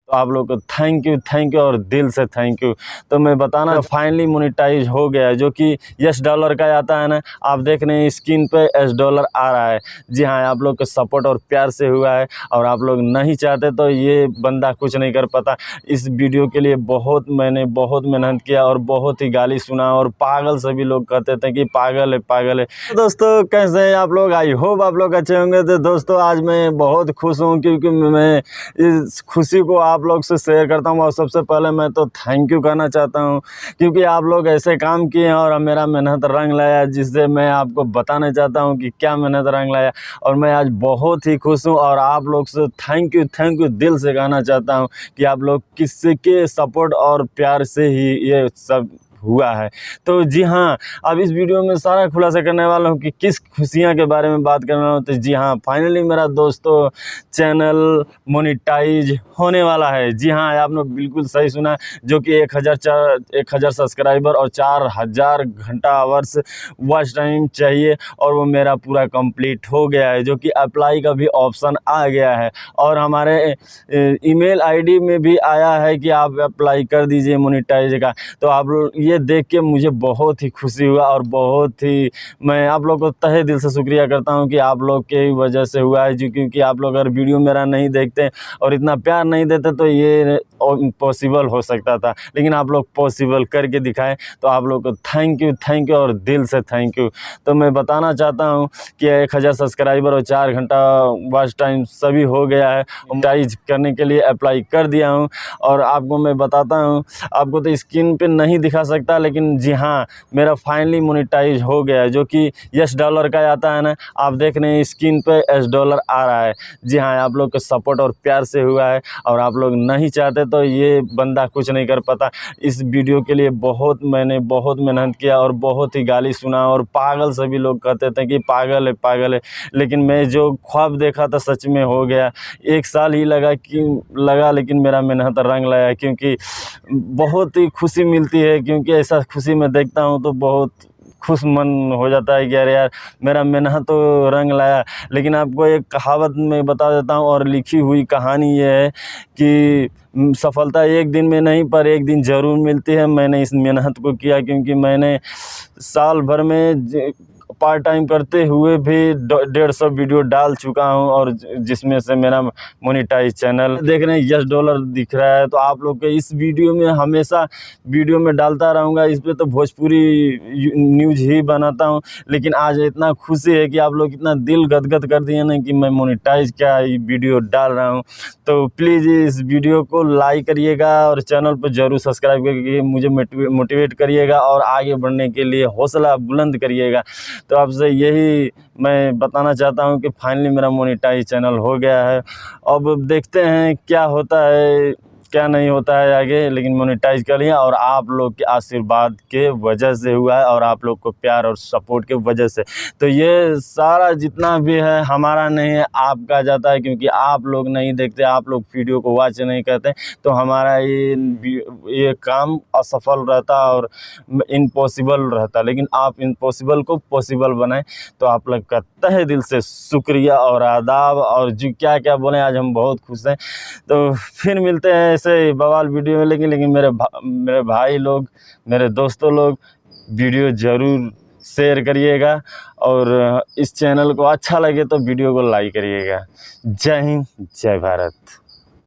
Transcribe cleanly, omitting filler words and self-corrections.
तो आप लोग को थैंक यू और दिल से थैंक यू। तो मैं बताना फाइनली मोनेटाइज हो गया है, जो कि $10 का आता है ना, आप देख रहे हैं स्क्रीन पे $10 आ रहा है। जी हाँ, आप लोग के सपोर्ट और प्यार से हुआ है, और आप लोग नहीं चाहते तो ये बंदा कुछ नहीं कर पाता। इस वीडियो के लिए मैंने बहुत मेहनत किया और बहुत ही गाली सुना, और पागल सभी लोग कहते थे कि पागल है पागल है। तो दोस्तों कैसे हैं आप लोग? आई होप आप लोग अच्छे होंगे। तो दोस्तों आज मैं बहुत खुश हूँ, क्योंकि मैं इस खुशी को आप लोग से शेयर करता हूँ। और सबसे पहले मैं तो थैंक यू कहना चाहता हूँ, क्योंकि आप लोग ऐसे काम किए हैं और मेरा मेहनत रंग लाया, जिससे मैं आपको बताना चाहता हूँ कि क्या मेहनत रंग लाया। और मैं आज बहुत ही खुश हूँ, और आप लोग से थैंक यू दिल से कहना चाहता हूँ कि आप लोग किसी के सपोर्ट और प्यार से ही ये सब हुआ है। तो जी हाँ, अब इस वीडियो में सारा खुलासा करने वाला हूँ कि किस खुशियाँ के बारे में बात करना हो। तो जी हाँ, फाइनली मेरा दोस्तों चैनल मोनेटाइज होने वाला है। जी हाँ, आपने बिल्कुल सही सुना, जो कि 1000 सब्सक्राइबर और 4000 घंटा आवर्स वॉच टाइम चाहिए, और वो मेरा पूरा कंप्लीट हो गया है। जो कि अप्लाई का भी ऑप्शन आ गया है, और हमारे ईमेल आईडी में भी आया है कि आप अप्लाई कर दीजिए मोनेटाइज का। तो आप लोग ये देख के मुझे बहुत ही खुशी हुआ, और बहुत ही मैं आप लोग को तहे दिल से शुक्रिया करता हूँ कि आप लोग के वजह से हुआ है। जो क्योंकि आप लोग अगर वीडियो मेरा नहीं देखते और इतना प्यार नहीं देते तो ये इम्पॉसिबल हो सकता था, लेकिन आप लोग पॉसिबल करके दिखाए। तो आप लोग को थैंक यू और दिल से थैंक यू। तो मैं बताना चाहता हूँ कि 1000 सब्सक्राइबर और 4 घंटा वॉच टाइम सभी हो गया है। मोनेटाइज करने के लिए अप्लाई कर दिया हूँ, और आपको मैं बताता हूँ, आपको तो स्क्रीन पे नहीं दिखा सकता, लेकिन जी हाँ, मेरा फाइनली मोनेटाइज हो गया है। जो कि $10 का आता है ना, आप देख रहे हैं स्क्रीन पे $10 आ रहा है। जी हाँ, आप लोग के सपोर्ट और प्यार से हुआ है, और आप लोग नहीं चाहते तो ये बंदा कुछ नहीं कर पाता। इस वीडियो के लिए मैंने बहुत मेहनत किया, और बहुत ही गाली सुना, और पागल सभी लोग कहते थे कि पागल है, लेकिन मैं जो ख्वाब देखा था सच में हो गया। 1 साल ही लगा, लेकिन मेरा मेहनत रंग लाया, क्योंकि बहुत ही खुशी मिलती है। क्योंकि ऐसा खुशी मैं देखता हूँ तो बहुत खुश मन हो जाता है कि अरे यार, मेरा मेहनत तो रंग लाया। लेकिन आपको एक कहावत मैं बता देता हूँ, और लिखी हुई कहानी ये है कि सफलता एक दिन में नहीं, पर एक दिन ज़रूर मिलती है। मैंने इस मेहनत को किया, क्योंकि मैंने साल भर में पार्ट टाइम करते हुए भी 150 वीडियो डाल चुका हूं, और जिसमें से मेरा मोनेटाइज चैनल देख रहे हैं $10 दिख रहा है। तो आप लोग के इस वीडियो में हमेशा वीडियो में डालता रहूँगा। इस पे तो भोजपुरी न्यूज़ ही बनाता हूं, लेकिन आज इतना खुशी है कि आप लोग इतना दिल गदगद कर दिए ना कि मैं मोनेटाइज क्या वीडियो डाल रहा हूँ। तो प्लीज़ इस वीडियो को लाइक करिएगा, और चैनल पर ज़रूर सब्सक्राइब करके मुझे मोटिवेट करिएगा, और आगे बढ़ने के लिए हौसला बुलंद करिएगा। तो आपसे यही मैं बताना चाहता हूं कि फाइनली मेरा मोनेटाइज चैनल हो गया है। अब देखते हैं क्या होता है क्या नहीं होता है आगे, लेकिन मोनेटाइज कर लिया, और आप लोग के आशीर्वाद के वजह से हुआ है, और आप लोग को प्यार और सपोर्ट के वजह से। तो ये सारा जितना भी है हमारा नहीं है, आपका जाता है, क्योंकि आप लोग नहीं देखते, आप लोग वीडियो को वॉच नहीं करते, तो हमारा ये काम असफल रहता और इम्पॉसिबल रहता। लेकिन आप इम्पॉसिबल को पॉसिबल बनाएं। तो आप लोग का तहे दिल से शुक्रिया और आदाब, और जो क्या बोलें, आज हम बहुत खुश हैं। तो फिर मिलते हैं ऐसे बवाल वीडियो में। लेकिन मेरे भाई लोग, मेरे दोस्तों लोग, वीडियो ज़रूर शेयर करिएगा, और इस चैनल को अच्छा लगे तो वीडियो को लाइक करिएगा। जय हिंद, जय भारत।